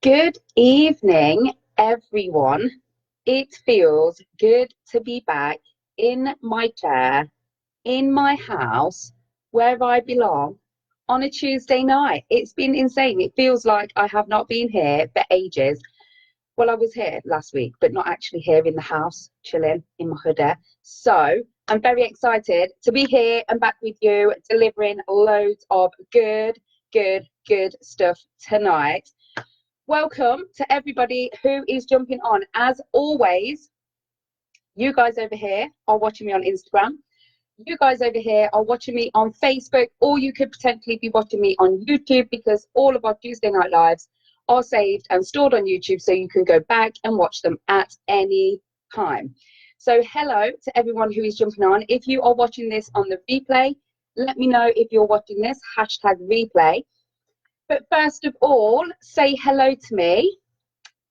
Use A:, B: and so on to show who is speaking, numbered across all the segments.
A: Good evening, everyone. It feels good to be back in my chair, in my house, where I belong, on a Tuesday night. It's been insane. It feels like I have not been here for ages. Well, I was here last week, but not actually here in the house, chilling in my hoodie. So I'm very excited to be here and back with you, delivering loads of good stuff tonight. Welcome to everybody who is jumping on. As always, you guys over here are watching me on Instagram. You guys over here are watching me on Facebook, or you could potentially be watching me on YouTube, because all of our Tuesday night lives are saved and stored on YouTube, so you can go back and watch them at any time. So hello to everyone who is jumping on. If you are watching this on the replay, let me know if you're watching this, #replay. But first of all, say hello to me.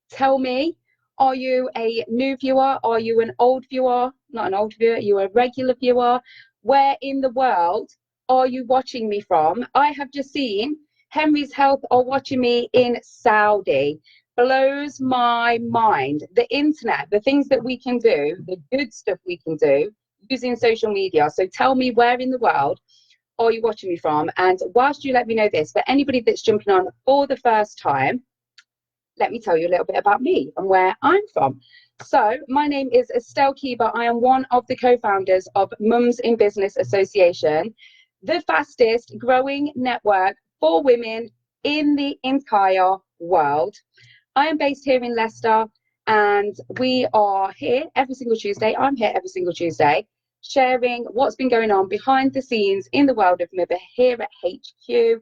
A: Tell me, are you a new viewer? Are you an old viewer? Not an old viewer, you're a regular viewer. Where in the world are you watching me from? I have just seen Henry's Health are watching me in Saudi. Blows my mind. The internet, the things that we can do, the good stuff we can do using social media. So tell me, where in the world are you watching me from? And whilst you let me know this, for anybody that's jumping on for the first time, let me tell you a little bit about me and where I'm from. So my name is Estelle Keeber. I am one of the co-founders of Mums in Business Association, the fastest growing network for women in the entire world. I am based here in Leicester, and we are here every single Tuesday. I'm here every single Tuesday, sharing what's been going on behind the scenes in the world of MIBA here at HQ.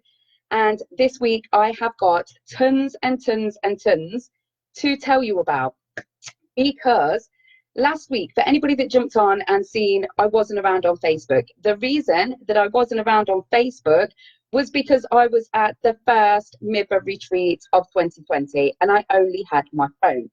A: And this week I have got tons and tons and tons to tell you about, because last week, for anybody that jumped on and seen I wasn't around on Facebook, the reason that I wasn't around on Facebook was because I was at the first MIBA retreat of 2020 and I only had my phone.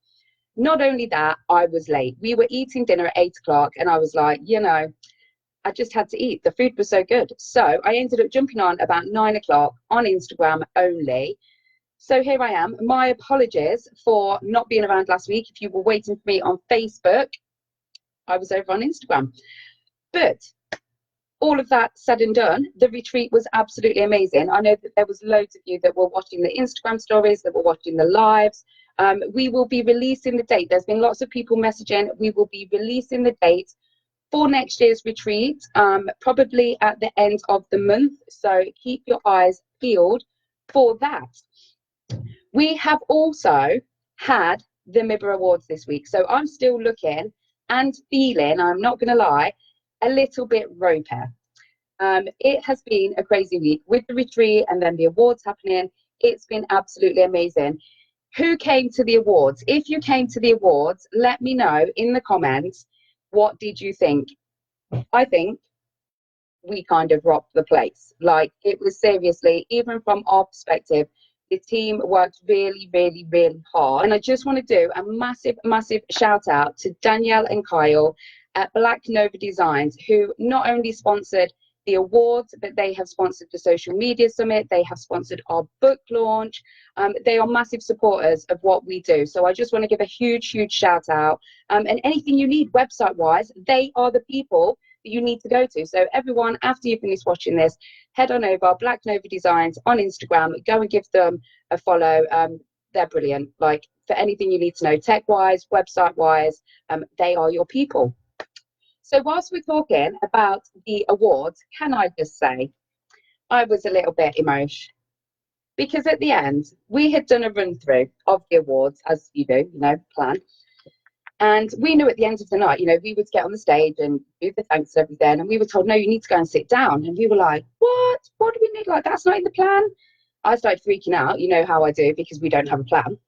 A: Not only that, I was late. We were eating dinner at 8 o'clock and I was like, I just had to eat. The food was so good. So I ended up jumping on about 9 o'clock on Instagram only. So here I am. My apologies for not being around last week. If you were waiting for me on Facebook, I was over on Instagram. But all of that said and done, the retreat was absolutely amazing. I know that there was loads of you that were watching the Instagram stories, that were watching the lives. We will be releasing the date. There's been lots of people messaging. We will be releasing the date for next year's retreat, probably at the end of the month. So keep your eyes peeled for that. We have also had the MIBA Awards this week. So I'm still looking and feeling, I'm not going to lie, a little bit ropey. It has been a crazy week with the retreat and then the awards happening. It's been absolutely amazing. Who came to the awards? If you came to the awards, let me know in the comments. What did you think? I think we kind of rocked the place. Like, it was seriously, even from our perspective, the team worked really hard. And I just want to do a massive shout out to Danielle and Kyle at Black Nova Designs, who not only sponsored the awards, but they have sponsored the social media summit. They have sponsored our book launch. They are massive supporters of what we do. So I just want to give a huge shout out. And anything you need website wise, they are the people that you need to go to. So everyone, after you finish watching this, head on over Black Nova Designs on Instagram, go and give them a follow. They're brilliant. Like, for anything you need to know tech wise, website wise, they are your people. So whilst we're talking about the awards, can I just say, I was a little bit emotional, because at the end, we had done a run through of the awards, as you do, plan. And we knew at the end of the night, we would get on the stage and do the thanks and everything. And we were told, no, you need to go and sit down. And we were like, what? What do we need? Like, that's not in the plan. I started freaking out, you know how I do, because we don't have a plan.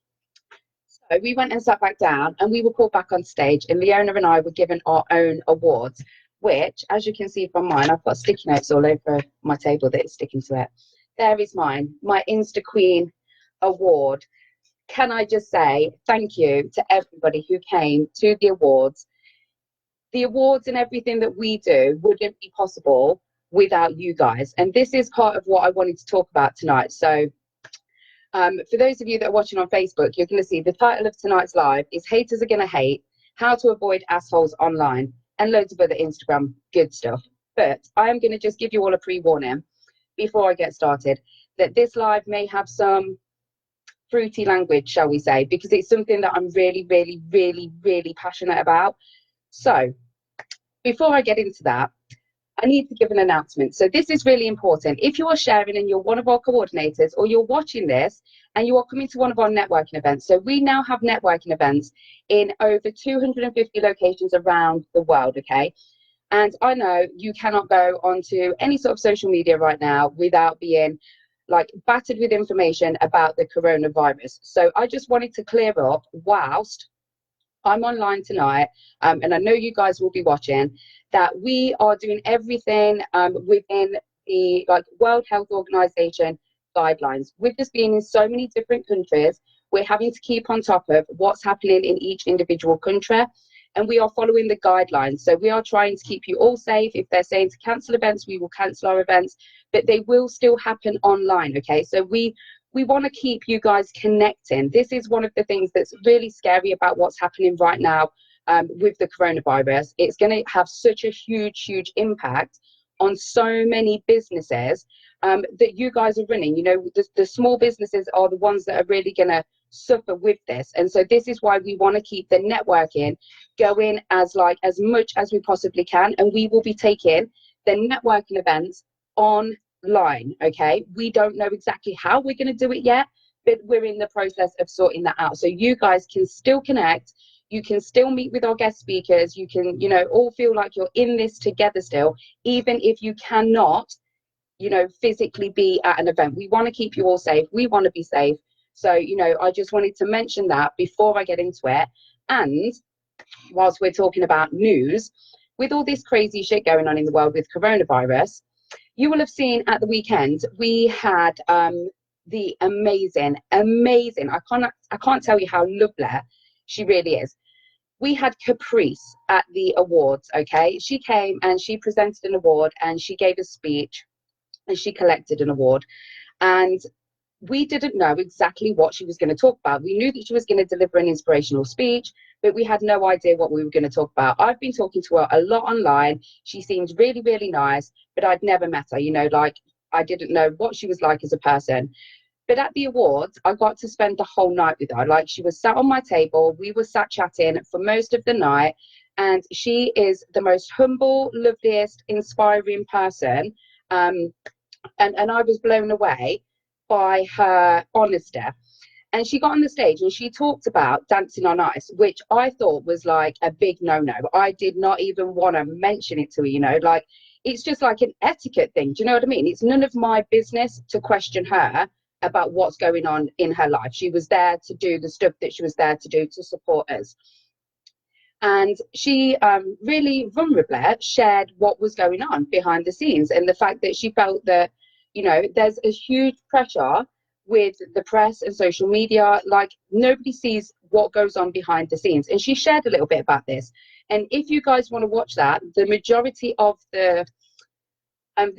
A: So we went and sat back down and we were called back on stage, and Leona and I were given our own awards, which, as you can see from mine, I've got sticky notes all over my table that is sticking to it. There is mine, my Insta Queen award. Can I just say thank you to everybody who came to the awards. The awards and everything that we do wouldn't be possible without you guys. And this is part of what I wanted to talk about tonight. So For those of you that are watching on Facebook, you're going to see the title of tonight's live is Haters Are Gonna Hate, How to Avoid Assholes Online, and loads of other Instagram good stuff. But I am going to just give you all a pre-warning before I get started that this live may have some fruity language, shall we say, because it's something that I'm really, really, really, really passionate about. So before I get into that, I need to give an announcement. So this is really important. If you are sharing and you're one of our coordinators, or you're watching this and you are coming to one of our networking events. So we now have networking events in over 250 locations around the world, okay? And I know you cannot go onto any sort of social media right now without being like battered with information about the coronavirus. So I just wanted to clear up whilst I'm online tonight, and I know you guys will be watching, that we are doing everything within the World Health Organization guidelines. With this being in so many different countries, we're having to keep on top of what's happening in each individual country, and we are following the guidelines. So we are trying to keep you all safe. If they're saying to cancel events, we will cancel our events, but they will still happen online, okay? So we want to keep you guys connecting. This is one of the things that's really scary about what's happening right now with the coronavirus. It's going to have such a huge, huge impact on so many businesses that you guys are running. You know, the small businesses are the ones that are really going to suffer with this. And so this is why we want to keep the networking going as much as we possibly can. And we will be taking the networking events online, okay? We don't know exactly how we're going to do it yet, but we're in the process of sorting that out. So you guys can still connect, you can still meet with our guest speakers, you can, you know, all feel like you're in this together still, even if you cannot, you know, physically be at an event. We want to keep you all safe, we want to be safe. So, you know, I just wanted to mention that before I get into it. And whilst we're talking about news, with all this crazy shit going on in the world with coronavirus, you will have seen at the weekend we had the amazing, I can't tell you how lovely she really is. We had Caprice at the awards, okay? She came and she presented an award and she gave a speech and she collected an award. And we didn't know exactly what she was going to talk about. We knew that she was going to deliver an inspirational speech, but we had no idea what we were going to talk about. I've been talking to her a lot online. She seems really, really nice, but I'd never met her, you know, like I didn't know what she was like as a person. But at the awards, I got to spend the whole night with her. Like, she was sat on my table. We were sat chatting for most of the night. And she is the most humble, loveliest, inspiring person. And I was blown away by her honesty. And she got on the stage and she talked about dancing on ice, which I thought was like a big no-no. I did not even want to mention it to her, you know, like it's just like an etiquette thing. Do you know what I mean? It's none of my business to question her about what's going on in her life. She was there to do the stuff that she was there to do to support us. And she really vulnerably shared what was going on behind the scenes, and the fact that she felt that, you know, there's a huge pressure with the press and social media, like nobody sees what goes on behind the scenes. And she shared a little bit about this. And if you guys want to watch that, the majority of the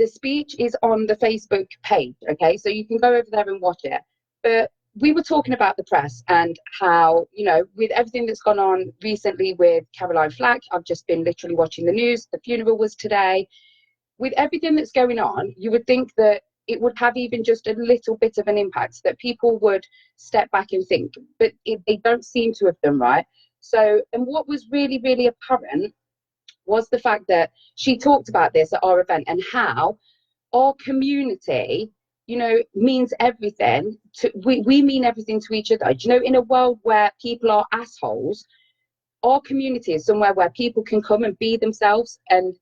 A: speech is on the Facebook page, okay? So you can go over there and watch it. But we were talking about the press and how, you know, with everything that's gone on recently with Caroline Flack, I've just been literally watching the news. The funeral was today. With everything that's going on, you would think that it would have even just a little bit of an impact, that people would step back and think, but they don't seem to have done, right? So, and what was really, really apparent was the fact that she talked about this at our event and how our community, you know, means everything to, we mean everything to each other. You know, in a world where people are assholes, our community is somewhere where people can come and be themselves and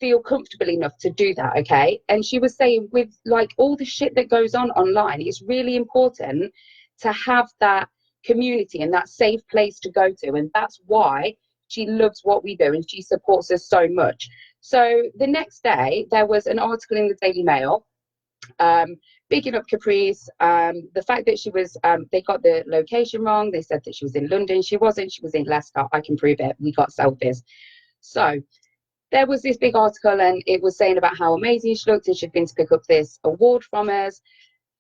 A: feel comfortable enough to do that, okay? And she was saying, with like all the shit that goes on online, it's really important to have that community and that safe place to go to. And that's why she loves what we do and she supports us so much. So the next day, there was an article in the Daily Mail bigging up Caprice. The fact that she was, they got the location wrong. They said that she was in London. She wasn't. She was in Leicester. I can prove it. We got selfies. So there was this big article and it was saying about how amazing she looked and she'd been to pick up this award from us.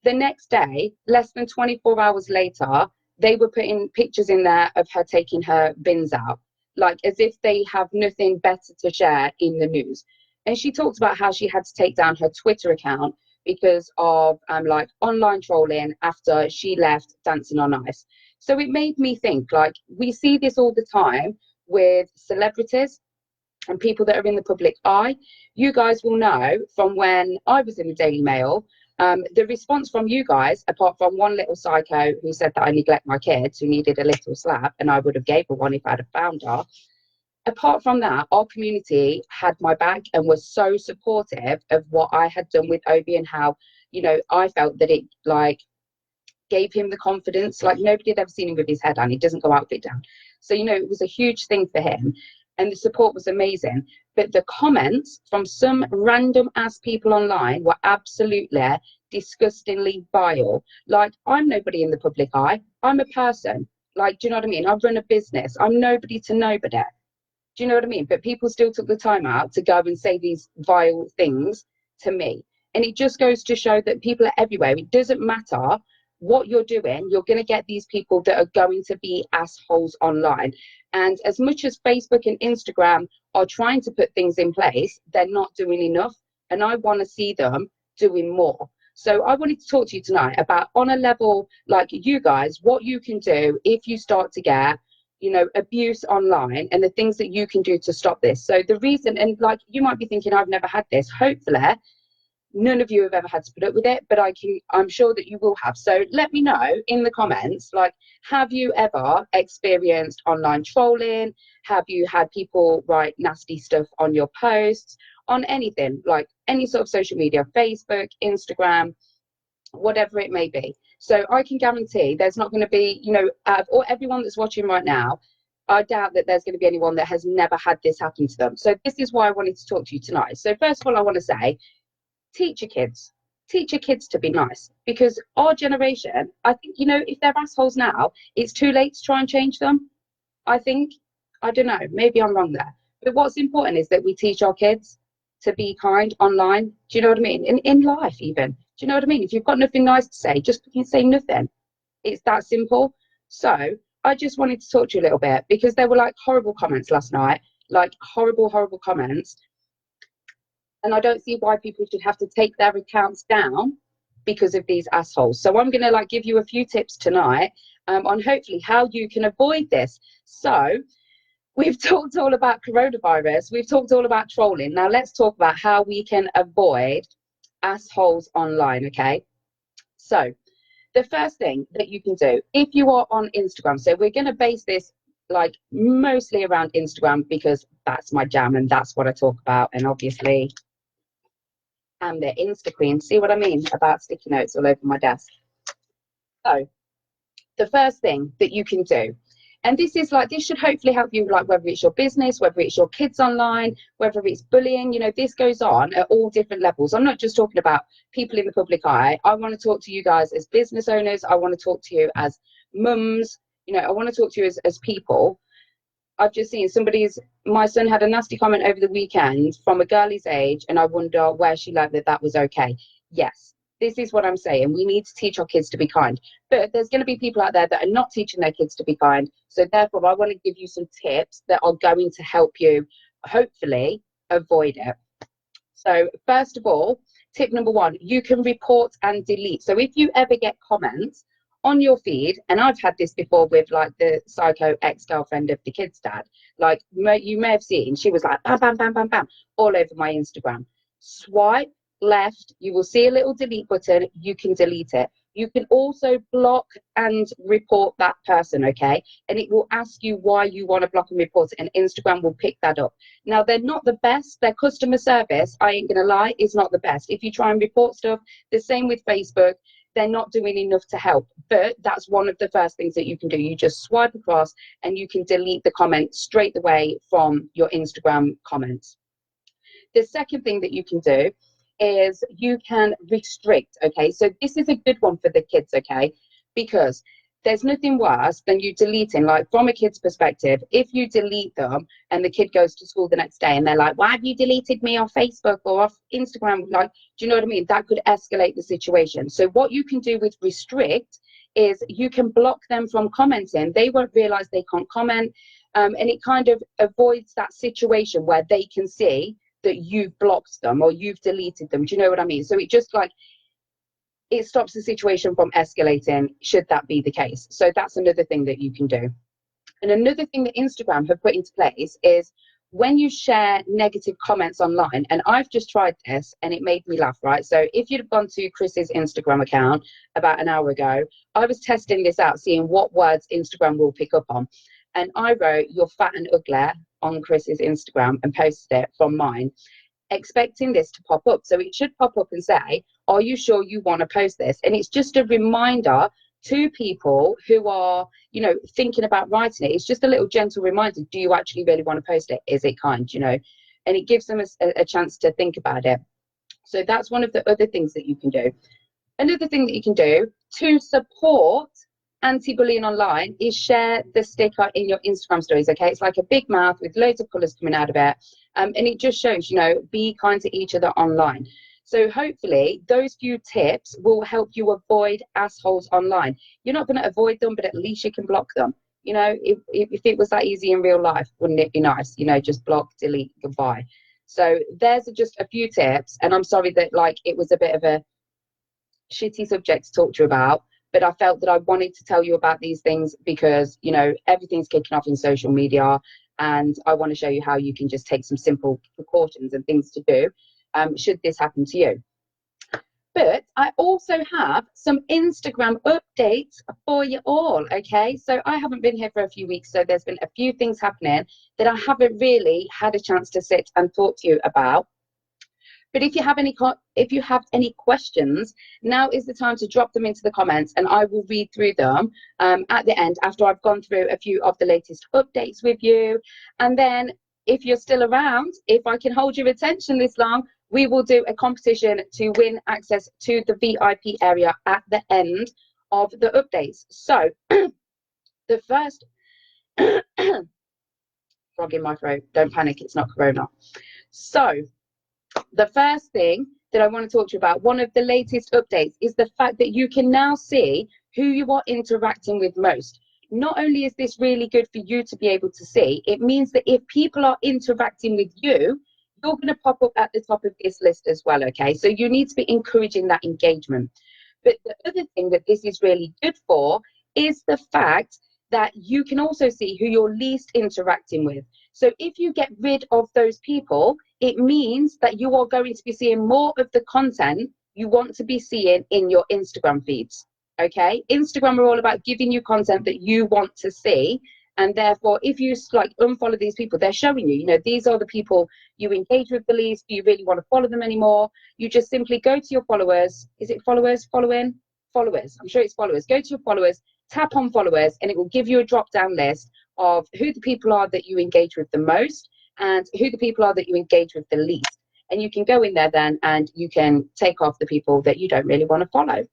A: The next day, less than 24 hours later, they were putting pictures in there of her taking her bins out, like as if they have nothing better to share in the news. And she talked about how she had to take down her Twitter account because of like online trolling after she left Dancing on Ice. So it made me think, like, we see this all the time with celebrities and people that are in the public eye. You guys will know from when I was in the Daily Mail, the response from you guys, apart from one little psycho who said that I neglect my kids, who needed a little slap, and I would have gave her one if I'd have found her. Apart from that, our community had my back and was so supportive of what I had done with Obi, and how, you know, I felt that it like gave him the confidence. Like, nobody had ever seen him with his head down. He doesn't go outfit down. So, you know, it was a huge thing for him. And the support was amazing. But the comments from some random ass people online were absolutely disgustingly vile. Like, I'm nobody in the public eye. I'm a person. Like, do you know what I mean? I run a business. I'm nobody to nobody. Do you know what I mean? But people still took the time out to go and say these vile things to me. And it just goes to show that people are everywhere. It doesn't matter what you're doing, you're going to get these people that are going to be assholes online. And as much as Facebook and Instagram are trying to put things in place, they're not doing enough. And I want to see them doing more. So I wanted to talk to you tonight about, on a level like you guys, what you can do if you start to get, you know, abuse online, and the things that you can do to stop this. So the reason, and like, you might be thinking, I've never had this. Hopefully none of you have ever had to put up with it, but I'm sure that you will have. So let me know in the comments, like, have you ever experienced online trolling? Have you had people write nasty stuff on your posts, on anything, like any sort of social media, Facebook, Instagram, whatever it may be? So I can guarantee there's not going to be, you know, or everyone that's watching right now, I doubt that there's going to be anyone that has never had this happen to them. So this is why I wanted to talk to you tonight. So first of all, I want to say, teach your kids to be nice, because our generation, I think, you know, if they're assholes now, it's too late to try and change them. I think, I don't know, maybe I'm wrong there, but what's important is that we teach our kids to be kind online. Do you know what I mean? In life even, do you know what I mean? If you've got nothing nice to say, just say nothing. It's that simple. So I just wanted to talk to you a little bit, because there were like horrible comments last night, like horrible comments. And I don't see why people should have to take their accounts down because of these assholes. So I'm going to like give you a few tips tonight on hopefully how you can avoid this. So we've talked all about coronavirus. We've talked all about trolling. Now let's talk about how we can avoid assholes online, okay? So the first thing that you can do, if you are on Instagram, so we're going to base this like mostly around Instagram, because that's my jam and that's what I talk about. And obviously, I'm the Insta Queen. See what I mean about sticky notes all over my desk? So the first thing that you can do, and this is like, this should hopefully help you, like whether it's your business, whether it's your kids online, whether it's bullying, you know, this goes on at all different levels. I'm not just talking about people in the public eye. I want to talk to you guys as business owners. I want to talk to you as mums. You know, I want to talk to you as people. I've just seen my son had a nasty comment over the weekend from a girl his age, and I wonder where she learned that was okay. Yes, this is what I'm saying. We need to teach our kids to be kind. But there's going to be people out there that are not teaching their kids to be kind. So therefore, I want to give you some tips that are going to help you, hopefully, avoid it. So first of all, tip number one, you can report and delete. So if you ever get comments on your feed, and I've had this before with like the psycho ex-girlfriend of the kid's dad, like you may have seen, she was like bam, bam, bam, bam, bam, all over my Instagram. Swipe left, you will see a little delete button, you can delete it. You can also block and report that person, okay? And it will ask you why you want to block and report it, and Instagram will pick that up. Now, they're not the best. Their customer service, I ain't gonna lie, is not the best. If you try and report stuff, the same with Facebook, they're not doing enough to help. But that's one of the first things that you can do. You just swipe across and you can delete the comment straight away from your Instagram comments. The second thing that you can do is you can restrict, okay? So this is a good one for the kids, okay? Because there's nothing worse than you deleting, like from a kid's perspective, if you delete them and the kid goes to school the next day and they're like, why have you deleted me off Facebook or off Instagram? Like, do you know what I mean? That could escalate the situation. So what you can do with restrict is you can block them from commenting. They won't realize they can't comment. And it kind of avoids that situation where they can see that you've blocked them or you've deleted them. Do you know what I mean? So it just like, it stops the situation from escalating should that be the case. So that's another thing that you can do. And another thing that Instagram have put into place is when you share negative comments online, and I've just tried this and it made me laugh, right? So if you'd have gone to Chris's Instagram account about an hour ago, I was testing this out, seeing what words Instagram will pick up on. And I wrote, "You're fat and ugly" on Chris's Instagram and posted it from mine, expecting this to pop up. So it should pop up and say, are you sure you want to post this? And it's just a reminder to people who are, you know, thinking about writing it. It's just a little gentle reminder. Do you actually really want to post it? Is it kind, you know? And it gives them a chance to think about it. So that's one of the other things that you can do. Another thing that you can do to support anti-bullying online is share the sticker in your Instagram stories. Okay, it's like a big mouth with loads of colors coming out of it, and it just shows, you know, be kind to each other online. So hopefully those few tips will help you avoid assholes online. You're not going to avoid them, but at least you can block them. You know, if it was that easy in real life, wouldn't it be nice? You know, just block, delete, goodbye. So there's just a few tips, and I'm sorry that like it was a bit of a shitty subject to talk to you about, but I felt that I wanted to tell you about these things because, you know, everything's kicking off in social media, and I want to show you how you can just take some simple precautions and things to do should this happen to you. But I also have some Instagram updates for you all, okay? So I haven't been here for a few weeks, so there's been a few things happening that I haven't really had a chance to sit and talk to you about. But if you have any questions, now is the time to drop them into the comments, and I will read through them at the end after I've gone through a few of the latest updates with you. And then if you're still around, if I can hold your attention this long, we will do a competition to win access to the VIP area at the end of the updates. So the first, frog in my throat, don't panic, it's not corona. So the first thing that I want to talk to you about, one of the latest updates, is the fact that you can now see who you are interacting with most. Not only is this really good for you to be able to see, it means that if people are interacting with you, you're going to pop up at the top of this list as well, okay? So you need to be encouraging that engagement. But the other thing that this is really good for is the fact that you can also see who you're least interacting with. So if you get rid of those people, it means that you are going to be seeing more of the content you want to be seeing in your Instagram feeds, okay? Instagram are all about giving you content that you want to see. And therefore, if you like unfollow these people, they're showing you, you know, these are the people you engage with the least. Do you really want to follow them anymore? You just simply go to your followers. Is it followers? Following? Followers. I'm sure it's followers. Go to your followers, tap on followers, and it will give you a drop-down list of who the people are that you engage with the most and who the people are that you engage with the least. And you can go in there then and you can take off the people that you don't really want to follow.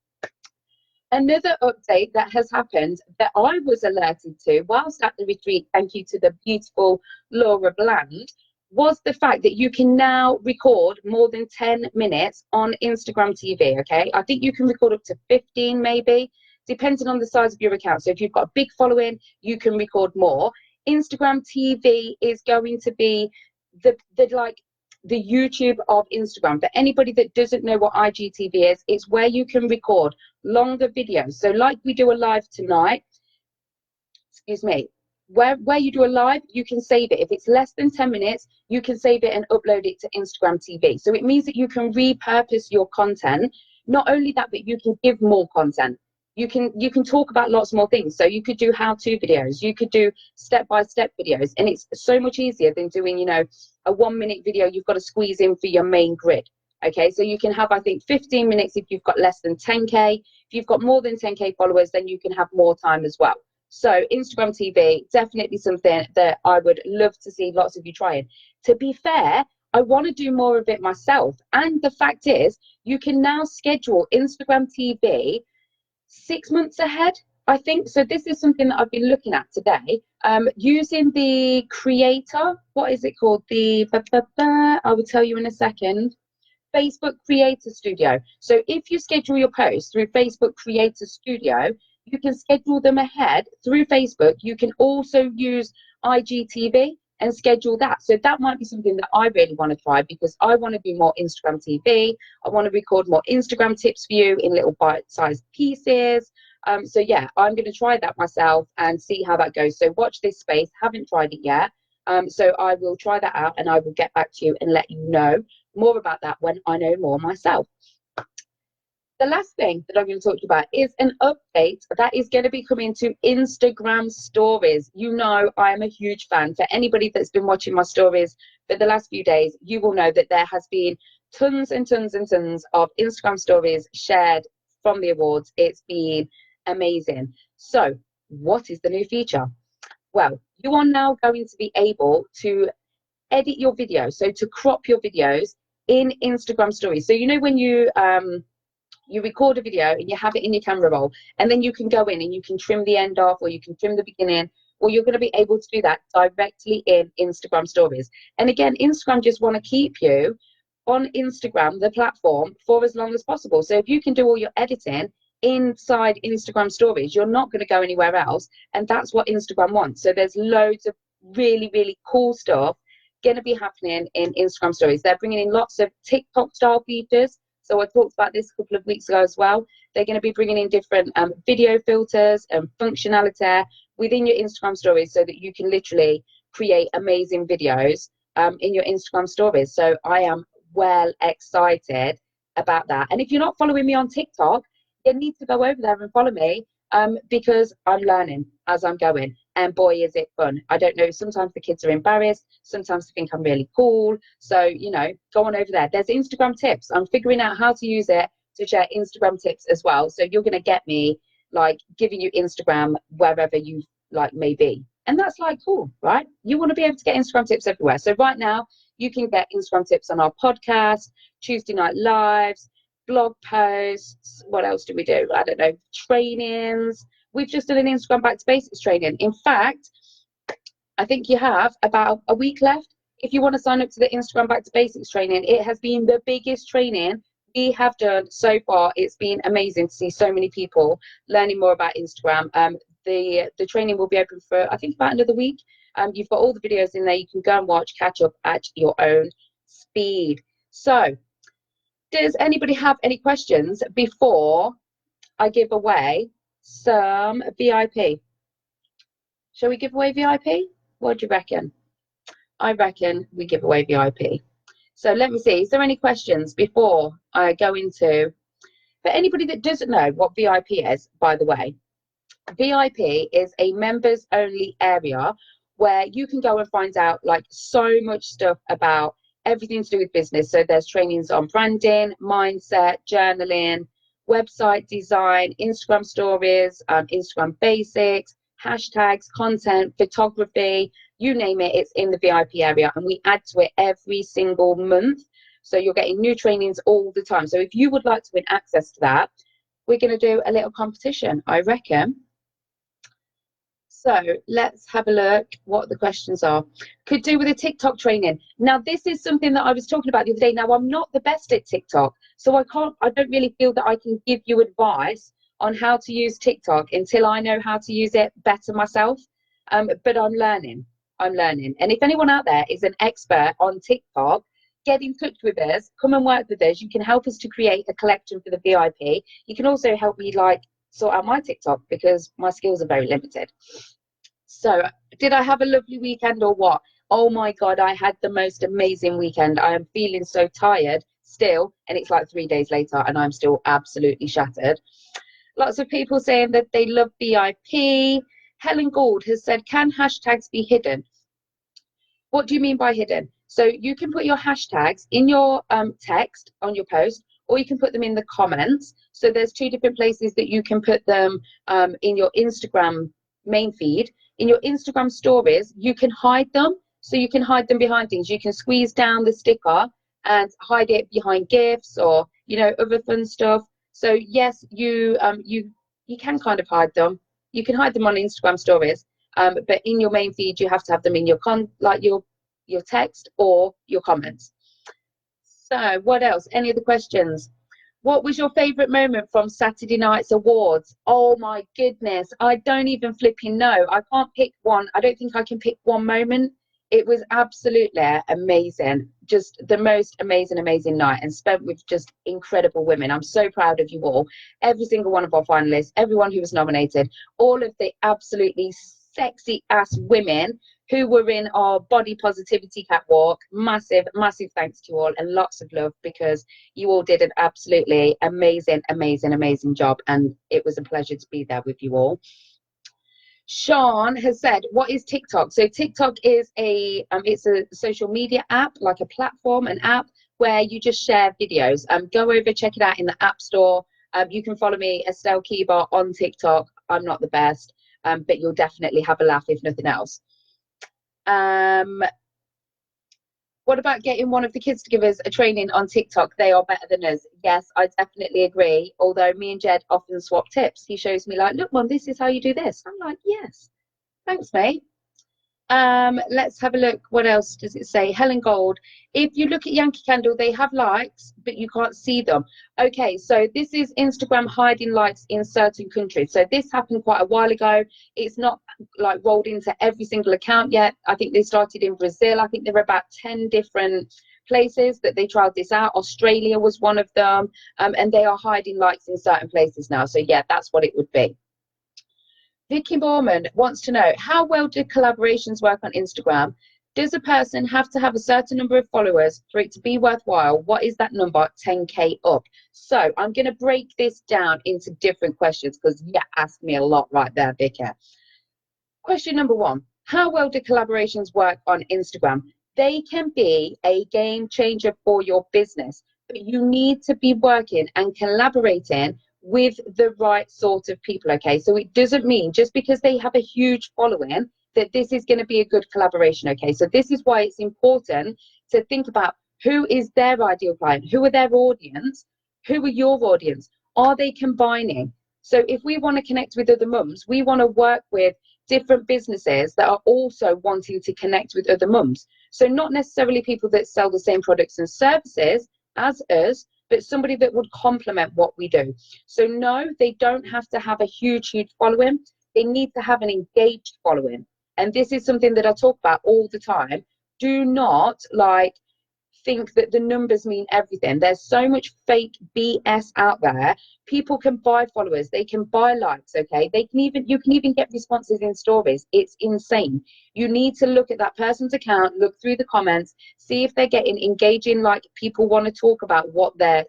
A: Another update that has happened that I was alerted to whilst at the retreat, thank you to the beautiful Laura Bland, was the fact that you can now record more than 10 minutes on Instagram TV, okay? I think you can record up to 15 maybe, depending on the size of your account. So if you've got a big following, you can record more. Instagram TV is going to be the YouTube of Instagram. For anybody that doesn't know what IGTV is, it's where you can record longer videos. So like we do a live tonight, excuse me, where you do a live, you can save it. If it's less than 10 minutes, you can save it and upload it to Instagram TV. So it means that you can repurpose your content. Not only that, but you can give more content. You can talk about lots more things. So you could do how-to videos, you could do step-by-step videos, and it's so much easier than doing, you know, a 1-minute video you've got to squeeze in for your main grid. Okay, so you can have, I think, 15 minutes if you've got less than 10K. If you've got more than 10K followers, then you can have more time as well. So Instagram TV, definitely something that I would love to see lots of you trying. To be fair, I want to do more of it myself. And the fact is, you can now schedule Instagram TV 6 months ahead. I think so. This is something that I've been looking at today. Using the creator, what is it called? I will tell you in a second. Facebook Creator Studio. So if you schedule your posts through Facebook Creator Studio, you can schedule them ahead through Facebook. You can also use IGTV and schedule that. So that might be something that I really want to try, because I want to do more Instagram TV. I want to record more Instagram tips for you in little bite-sized pieces. So yeah, I'm going to try that myself and see how that goes. So watch this space. Haven't tried it yet. So I will try that out, and I will get back to you and let you know more about that when I know more myself. The last thing that I'm going to talk to you about is an update that is going to be coming to Instagram stories. You know, I am a huge fan. For anybody that's been watching my stories for the last few days, you will know that there has been tons and tons and tons of Instagram stories shared from the awards. It's been amazing. So what is the new feature? Well, you are now going to be able to edit your video, so to crop your videos in Instagram stories. So you know when you record a video and you have it in your camera roll, and then you can go in and you can trim the end off, or you can trim the beginning, or you're going to be able to do that directly in Instagram stories. And again, Instagram just want to keep you on Instagram, the platform, for as long as possible. So if you can do all your editing inside Instagram stories, you're not going to go anywhere else, and that's what Instagram wants. So there's loads of really, really cool stuff going to be happening in Instagram stories. They're bringing in lots of TikTok style features. So I talked about this a couple of weeks ago as well. They're going to be bringing in different video filters and functionality within your Instagram stories, so that you can literally create amazing videos in your Instagram stories. So I am well excited about that. And if you're not following me on TikTok, you need to go over there and follow me, because I'm learning as I'm going. And boy, is it fun. I don't know, sometimes the kids are embarrassed, sometimes they think I'm really cool. So, you know, go on over there. There's Instagram tips. I'm figuring out how to use it to share Instagram tips as well. So you're going to get me like giving you Instagram wherever you like may be. And that's like cool, right? You want to be able to get Instagram tips everywhere. So right now you can get Instagram tips on our podcast, Tuesday night lives, blog posts. What else do we do? I don't know, trainings. We've just done an Instagram Back to Basics training. In fact, I think you have about a week left. If you want to sign up to the Instagram Back to Basics training, it has been the biggest training we have done so far. It's been amazing to see so many people learning more about Instagram. The training will be open for, I think, about another week. You've got all the videos in there. You can go and watch, catch up at your own speed. So does anybody have any questions before I give away some VIP? Shall we give away VIP? What do you reckon? I reckon we give away VIP. So let me see. Is there any questions before I go into... For anybody that doesn't know what VIP is, by the way, VIP is a members only area where you can go and find out like so much stuff about everything to do with business. So there's trainings on branding, mindset, journaling, website design, Instagram stories, Instagram basics, hashtags, content, photography, you name it, it's in the VIP area, and we add to it every single month. So you're getting new trainings all the time. So if you would like to win access to that, we're going to do a little competition, I reckon. So let's have a look what the questions are. Could do with a TikTok training. Now, this is something that I was talking about the other day. Now, I'm not the best at TikTok, so I don't really feel that I can give you advice on how to use TikTok until I know how to use it better myself. But I'm learning. And if anyone out there is an expert on TikTok, get in touch with us. Come and work with us. You can help us to create a collection for the VIP. You can also help me like sort out my TikTok, because my skills are very limited. So did I have a lovely weekend or what? Oh my God, I had the most amazing weekend. I am feeling so tired still, and it's like 3 days later and I'm still absolutely shattered. Lots of people saying that they love VIP. Helen Gould has said, can hashtags be hidden? What do you mean by hidden? So you can put your hashtags in your text on your post, or you can put them in the comments. So there's two different places that you can put them in your Instagram main feed. In your Instagram stories, you can hide them. So you can hide them behind things. You can squeeze down the sticker and hide it behind GIFs or, you know, other fun stuff. So yes, you can kind of hide them. You can hide them on Instagram stories, but in your main feed, you have to have them in your your text or your comments. So what else? Any other questions? What was your favourite moment from Saturday night's awards? Oh my goodness, I don't even flipping know. I can't pick one. I don't think I can pick one moment. It was absolutely amazing. Just the most amazing night, and spent with just incredible women. I'm so proud of you all. Every single one of our finalists, everyone who was nominated, all of the absolutely sexy ass women who were in our body positivity catwalk. Massive thanks to you all, and lots of love, because you all did an absolutely amazing job, and it was a pleasure to be there with you all. Sean has said, what is TikTok? So TikTok is it's a social media app, like a platform, an app where you just share videos. Go over, check it out in the App Store. You can follow me, Estelle Keeber, on TikTok. I'm not the best, but you'll definitely have a laugh if nothing else. What about getting one of the kids to give us a training on TikTok? They are better than us. Yes, I definitely agree. Although me and Jed often swap tips. He shows me like, look, Mum, this is how you do this. I'm like, yes, thanks, mate. Let's have a look. What else does it say? Helen Gold. If you look at Yankee Candle, they have likes, but you can't see them. Okay, so this is Instagram hiding likes in certain countries. So this happened quite a while ago. It's not like rolled into every single account yet. I think they started in Brazil. I think there were about 10 different places that they tried this out. Australia was one of them, and they are hiding likes in certain places now. So yeah, that's what it would be. Vicky Borman wants to know, how well do collaborations work on Instagram? Does a person have to have a certain number of followers for it to be worthwhile? What is that number? 10K up. So I'm going to break this down into different questions, because you asked me a lot right there, Vicky. Question number one, how well do collaborations work on Instagram? They can be a game changer for your business, but you need to be working and collaborating with the right sort of people. Okay, so it doesn't mean just because they have a huge following that this is going to be a good collaboration. Okay, so this is why it's important to think about who is their ideal client, who are their audience, who are your audience, are they combining? So if we want to connect with other mums, we want to work with different businesses that are also wanting to connect with other mums. So not necessarily people that sell the same products and services as us, but somebody that would complement what we do. So no, they don't have to have a huge following. They need to have an engaged following. And this is something that I talk about all the time. Do not think that the numbers mean everything. There's so much fake BS out there. People can buy followers, they can buy likes, okay? You can even get responses in stories. It's insane. You need to look at that person's account, look through the comments, see if they're getting engaging, like people want to talk about what they're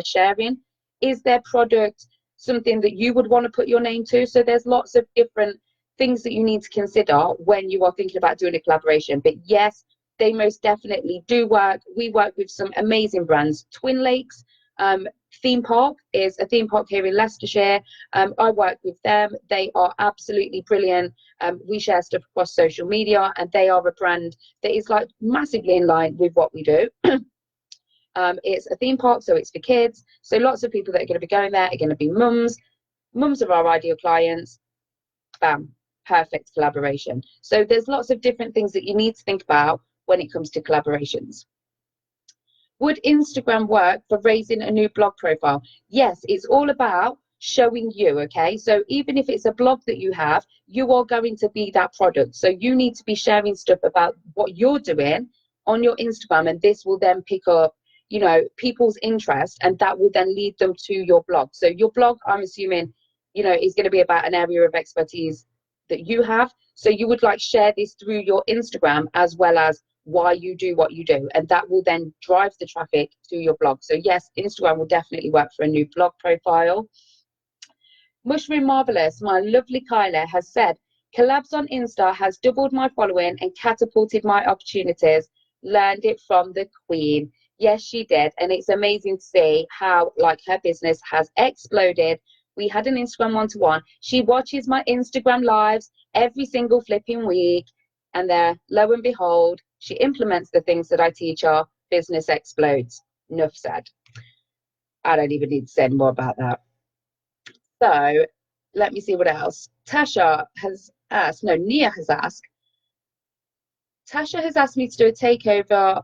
A: sharing. Is their product something that you would want to put your name to? So there's lots of different things that you need to consider when you are thinking about doing a collaboration. But yes, they most definitely do work. We work with some amazing brands. Twin Lakes theme park is a theme park here in Leicestershire. I work with them. They are absolutely brilliant. We share stuff across social media, and they are a brand that is like massively in line with what we do. It's a theme park, so it's for kids. So lots of people that are going to be going there are going to be mums. Mums are our ideal clients. Bam, perfect collaboration. So there's lots of different things that you need to think about when it comes to collaborations. Would Instagram work for raising a new blog profile? Yes, it's all about showing you, okay? So even if it's a blog that you have, you are going to be that product. So you need to be sharing stuff about what you're doing on your Instagram, and this will then pick up, you know, people's interest, and that will then lead them to your blog. So your blog, I'm assuming, you know, is going to be about an area of expertise that you have. So you would like share this through your Instagram as well as why you do what you do, and that will then drive the traffic to your blog. So yes, Instagram will definitely work for a new blog profile. Mushroom Marvelous, my lovely Kyla, has said, collabs on Insta has doubled my following and catapulted my opportunities. Learned it from the Queen. Yes, she did. And it's amazing to see how like her business has exploded. We had an Instagram one-to-one. She watches my Instagram lives every single flipping week. And there, lo and behold, she implements the things that I teach her. Business explodes. Enough said. I don't even need to say any more about that. So let me see what else. Tasha has asked, no, Nia has asked, Tasha has asked me to do a takeover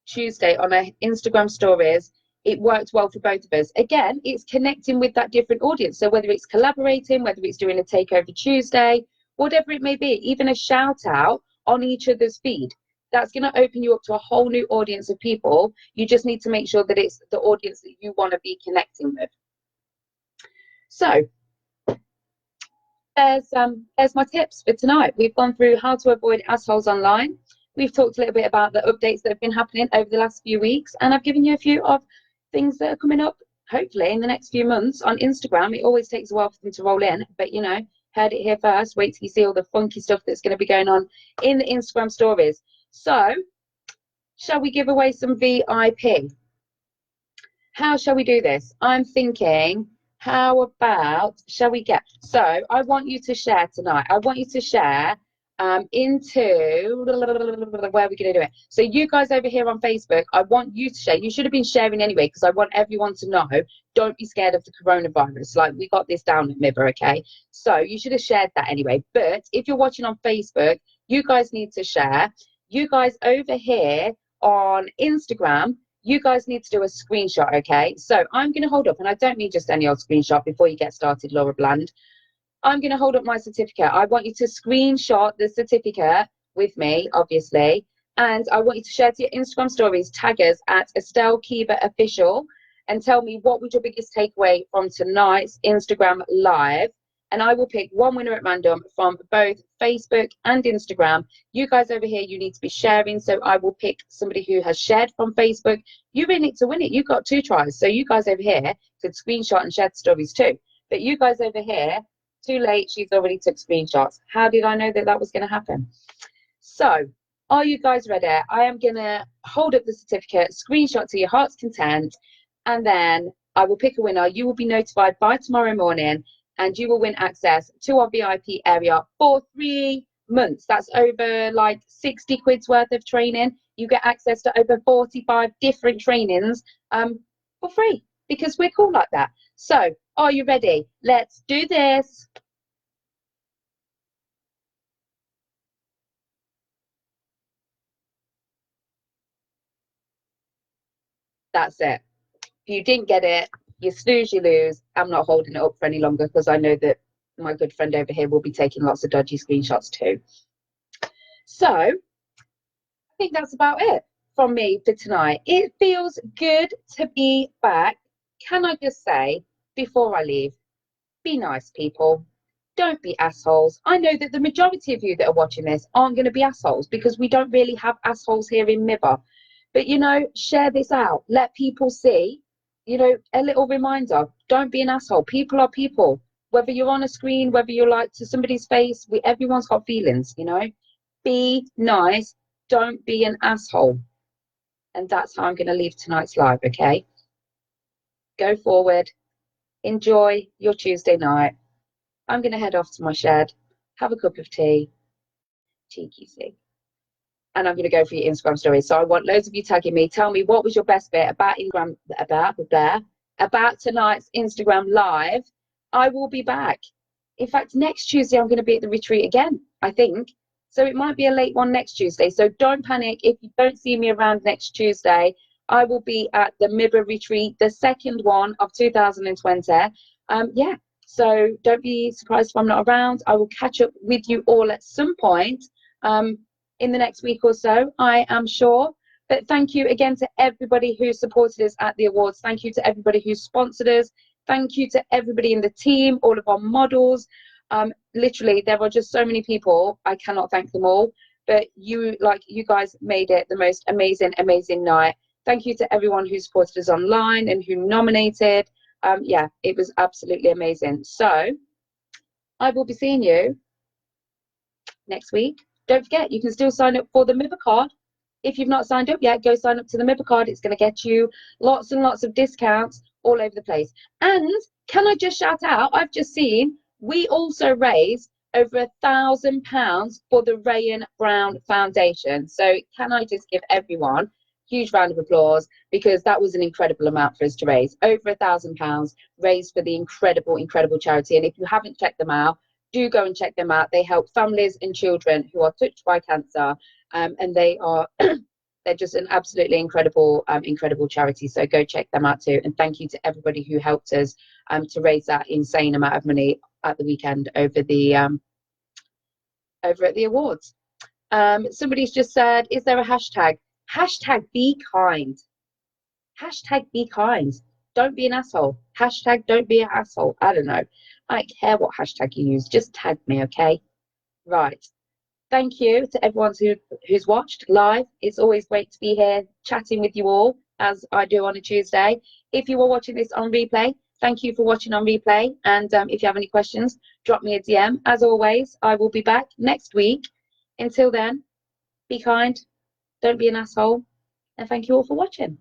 A: Tuesday on her Instagram stories. It worked well for both of us. Again, it's connecting with that different audience. So whether it's collaborating, whether it's doing a takeover Tuesday, whatever it may be, even a shout out on each other's feed, that's going to open you up to a whole new audience of people. You just need to make sure that it's the audience that you want to be connecting with. So there's my tips for tonight. We've gone through how to avoid assholes online. We've talked a little bit about the updates that have been happening over the last few weeks, and I've given you a few of things that are coming up, hopefully, in the next few months on Instagram. It always takes a while for them to roll in, but you know, heard it here first. Wait till you see all the funky stuff that's going to be going on in the Instagram stories. So, shall we give away some VIP? How shall we do this? I'm thinking, how about, shall we get, so I want you to share tonight. I want you to share into, where are we going to do it? So you guys over here on Facebook, I want you to share. You should have been sharing anyway, because I want everyone to know, don't be scared of the coronavirus. Like, we got this down at MIBA, okay? So you should have shared that anyway. But if you're watching on Facebook, you guys need to share. You guys over here on Instagram, you guys need to do a screenshot, okay? So I'm going to hold up, and I don't mean just any old screenshot before you get started, Laura Bland. I'm going to hold up my certificate. I want you to screenshot the certificate with me, obviously, and I want you to share to your Instagram stories, tag us at Estelle Keeber Official, and tell me what was your biggest takeaway from tonight's Instagram Live. And I will pick one winner at random from both Facebook and Instagram. You guys over here, you need to be sharing. So I will pick somebody who has shared from Facebook. You really need to win it. You've got 2 tries. So you guys over here could screenshot and share the stories too. But you guys over here, too late. She's already took screenshots. How did I know that that was going to happen? So are you guys ready? I am going to hold up the certificate, screenshot to your heart's content, and then I will pick a winner. You will be notified by tomorrow morning, and you will win access to our VIP area for 3 months. That's over like 60 quid's worth of training. You get access to over 45 different trainings for free, because we're cool like that. So are you ready? Let's do this. That's it. If you didn't get it, you snooze, you lose. I'm not holding it up for any longer, because I know that my good friend over here will be taking lots of dodgy screenshots too. So I think that's about it from me for tonight. It feels good to be back. Can I just say, before I leave, be nice, people. Don't be assholes. I know that the majority of you that are watching this aren't going to be assholes, because we don't really have assholes here in MIBA. But, you know, share this out. Let people see, you know, a little reminder. Don't be an asshole. People are people. Whether you're on a screen, whether you're like to somebody's face, everyone's got feelings, you know. Be nice. Don't be an asshole. And that's how I'm going to leave tonight's live, okay? Go forward. Enjoy your Tuesday night. I'm going to head off to my shed, have a cup of tea, cheeky see, and I'm going to go for your Instagram stories. So I want loads of you tagging me. Tell me, what was your best bit about Instagram, about tonight's Instagram Live. I will be back. In fact, next Tuesday I'm going to be at the retreat again, I think. So it might be a late one next Tuesday. So don't panic if you don't see me around next Tuesday. I will be at the MIBA retreat, the second one of 2020. Yeah. So don't be surprised if I'm not around. I will catch up with you all at some point in the next week or so, I am sure. But thank you again to everybody who supported us at the awards. Thank you to everybody who sponsored us. Thank you to everybody in the team, all of our models. Literally, there are just so many people. I cannot thank them all. But you guys made it the most amazing, amazing night. Thank you to everyone who supported us online and who nominated. Yeah, it was absolutely amazing. So I will be seeing you next week. Don't forget, you can still sign up for the MIBA card. If you've not signed up yet, go sign up to the MIBA card. It's going to get you lots and lots of discounts all over the place. And can I just shout out, I've just seen, we also raised over £1,000 for the Rayan Brown Foundation. So can I just give everyone huge round of applause, because that was an incredible amount for us to raise. Over £1,000 raised for the incredible, incredible charity. And if you haven't checked them out, do go and check them out. They help families and children who are touched by cancer, and they are they're just an absolutely incredible charity. So go check them out too. And thank you to everybody who helped us to raise that insane amount of money at the weekend over at the awards. Somebody's just said, is there a hashtag? Hashtag be kind. Hashtag be kind. Don't be an asshole. Hashtag don't be an asshole. I don't know. I don't care what hashtag you use. Just tag me, okay? Right. Thank you to everyone who's watched live. It's always great to be here chatting with you all, as I do on a Tuesday. If you are watching this on replay, thank you for watching on replay. And if you have any questions, drop me a DM. As always, I will be back next week. Until then, be kind, don't be an asshole, and thank you all for watching.